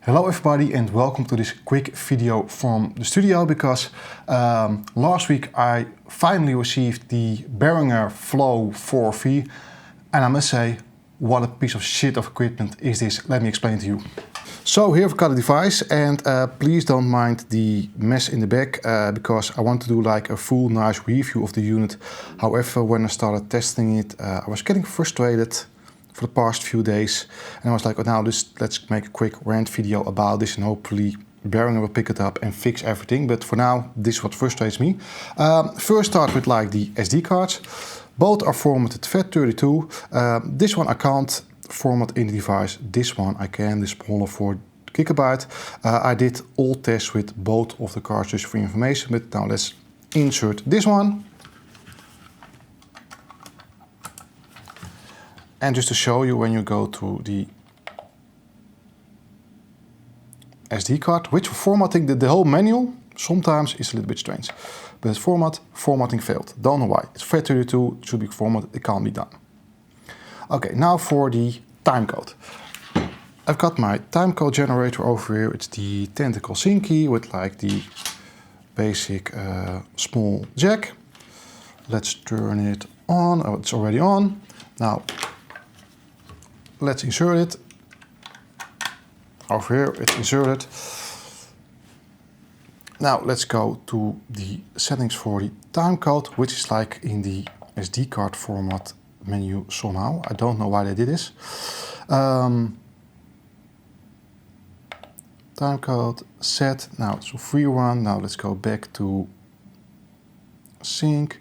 Hello everybody and welcome to this quick video from the studio because last week I finally received the Behringer Flow 4V and I must say, what a piece of shit of equipment is this. Let me explain to you. So here I've got a device and please don't mind the mess in the back because I want to do like a full nice review of the unit. However, when I started testing it, I was getting frustrated for the past few days and I was like, oh, now let's make a quick rant video about this and hopefully Behringer will pick it up and fix everything. But for now, this is what frustrates me. First start with like the SD cards. Both are formatted FAT32. This one I can't format in the device. This one I can, the smaller 4 GB. I did all tests with both of the cards just for information, but now let's insert this one. And just to show you, when you go to the SD card, which formatting, the whole manual sometimes is a little bit strange. But it's formatting failed. Don't know why. It's FAT32, it should be formatted, it can't be done. Okay, now for the timecode. I've got my timecode generator over here. It's the Tentacle Syncy with like the basic small jack. Let's turn it on. Oh, it's already on. Now, let's insert it. Over here, it's inserted. Now let's go to the settings for the timecode, which is like in the SD card format menu somehow. I don't know why they did this. Timecode set. Now it's a free one. Now let's go back to sync.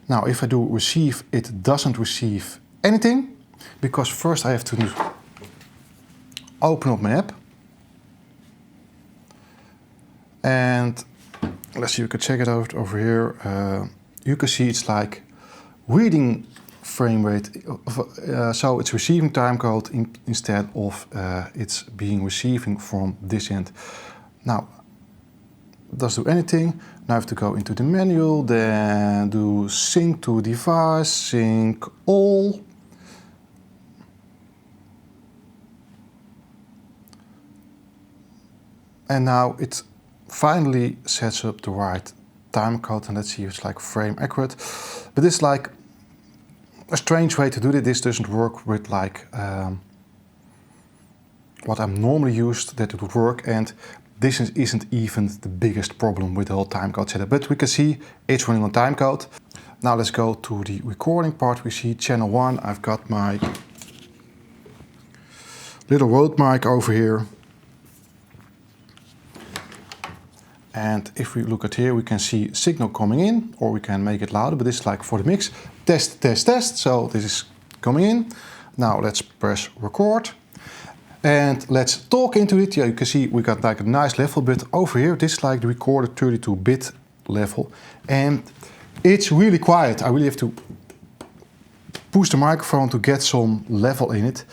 Now if I do receive, it doesn't receive anything because first I have to open up my app. And let's see, you can check it out over here. You can see it's like reading frame rate, so it's receiving timecode instead of it's being receiving from this end. Now, it doesn't do anything. Now I have to go into the manual, then do sync to device, sync all. And now it's finally sets up the right timecode, and let's see if it's like frame accurate. But it's like a strange way to do it. This doesn't work with like what I'm normally used that it would work, and this isn't even the biggest problem with the whole timecode setup. But we can see it's running on timecode. Now let's go to the recording part. We see channel 1. I've got my little Rode mic over here. And if we look at here, we can see signal coming in, or we can make it louder, but this is like for the mix. Test, test, test. So this is coming in. Now let's press record. And let's talk into it. Yeah, you can see we got like a nice level, but over here, this is like the recorded 32-bit level. And it's really quiet. I really have to push the microphone to get some level in it.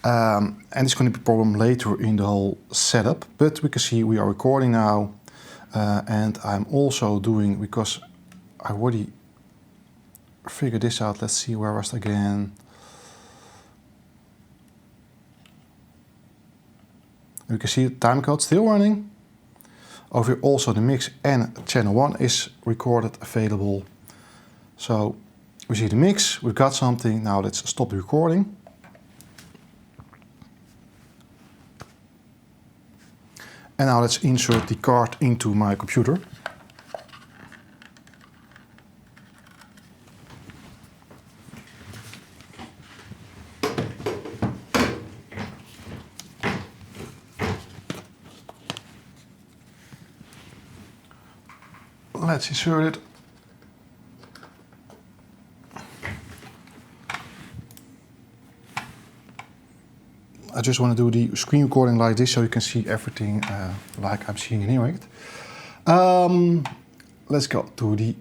And it's going to be a problem later in the whole setup. But we can see we are recording now. And I'm also doing, because I already figured this out. Let's see, where was it again? You can see the timecode still running. Over here also the mix and channel 1 is recorded, available. So we see the mix, we've got something. Now let's stop the recording. And now let's insert the card into my computer. Let's insert it. I just want to do the screen recording like this so you can see everything like I'm seeing here. Let's go to the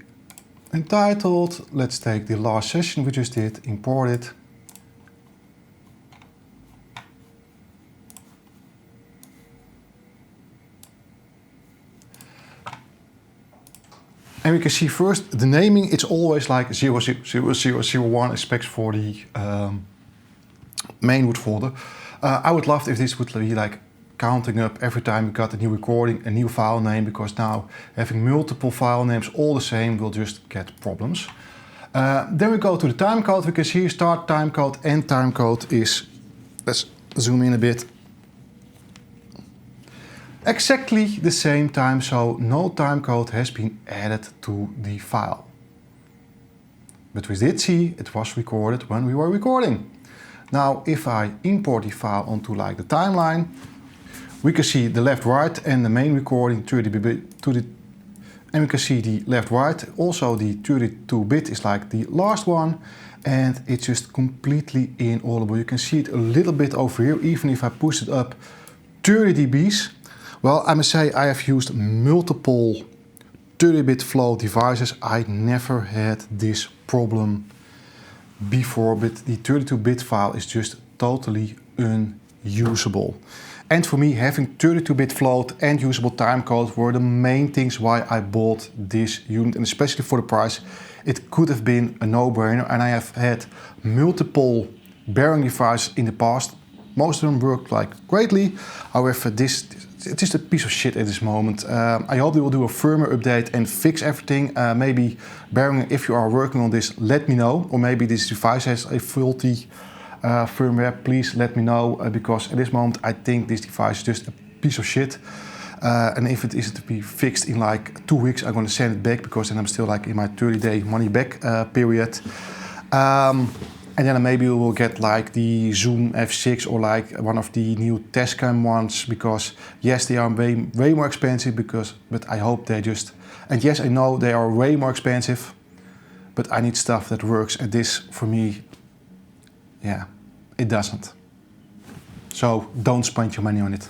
entitled. Let's take the last session we just did, import it. And we can see first the naming, it's always like 00001 expects for the main root folder. I would love if this would be like counting up every time we got a new recording, a new file name, because now having multiple file names all the same will just get problems. Then we go to the timecode. We can see start timecode, end timecode is, let's zoom in a bit, exactly the same time, so no timecode has been added to the file. But we did see it was recorded when we were recording. Now, if I import the file onto like the timeline, we can see the left, right, and the main recording 30-bit to the, and we can see the left, right. Also, the 32-bit is like the last one, and it's just completely inaudible. You can see it a little bit over here, even if I push it up 30 dBs. Well, I must say I have used multiple 30-bit flow devices. I never had this problem before, but the 32-bit file is just totally unusable. And for me, having 32-bit float and usable timecode were the main things why I bought this unit, and especially for the price, it could have been a no-brainer. And I have had multiple Behringer devices in the past. Most of them worked like greatly. However, it's just a piece of shit at this moment. I hope they will do a firmware update and fix everything. Maybe Behringer, if you are working on this, let me know. Or maybe this device has a faulty firmware. Please let me know, because at this moment I think this device is just a piece of shit. And if it isn't to be fixed in like 2 weeks, I'm going to send it back, because then I'm still like in my 30-day money back period. And then maybe we will get like the Zoom F6 or like one of the new Tascam ones, because yes, they are way more expensive, but I hope they just, and yes, I know they are way more expensive, but I need stuff that works, and this for me, yeah, it doesn't. So don't spend your money on it.